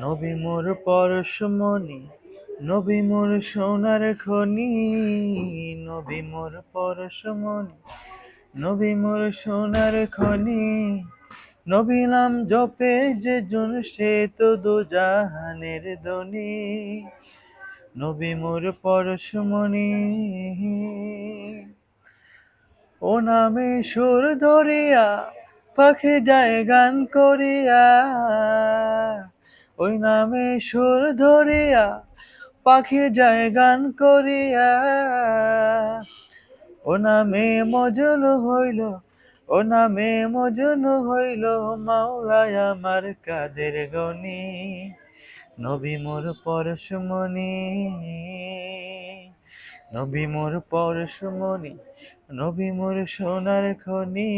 নবী মোর পরশমণি, নবী মোর সোনার খনি, নবী মোর পরশমণি, নবী মোর সোনার খনি। নবী নাম জপে যে জন সে তো দোজাহানের ধনী। নবী মোর পরশমণি, ও নামে সুর ধরিয়া পাখি যায় গান করিয়া। ওই নামে সুর ধরিয়া পাখি যায় গান করিয়া। ও নামে মজনু হইল, ও নামে মজনু হইল, মাওলায় আমার কাদের গনি। নবী মোর পরশমণি, নবী মোর পরশমণি, নবী মোর সোনার খনি,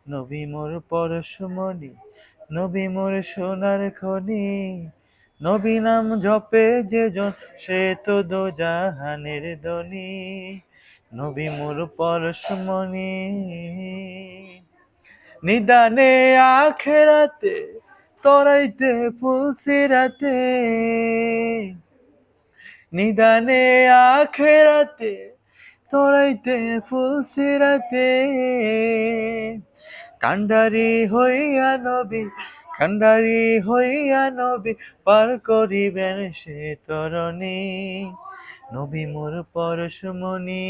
নবী মোর পরশমণি, নবী মোর সোনার খনি। নবী নাম জপে যে জন সে তো দোজাহানের ধনী। নবী মোর পরশমণি, নিদানে আখেরাতে তরাইতে ফুলসিরাতে। নিদানে আখেরাতে তরাইতে ফুলসিরাতে। কান্ডারি হইয়া নবী, কান্ডারি হইয়া নবী পার করিবেন সে তরণী। নবী মোর পরশমণি।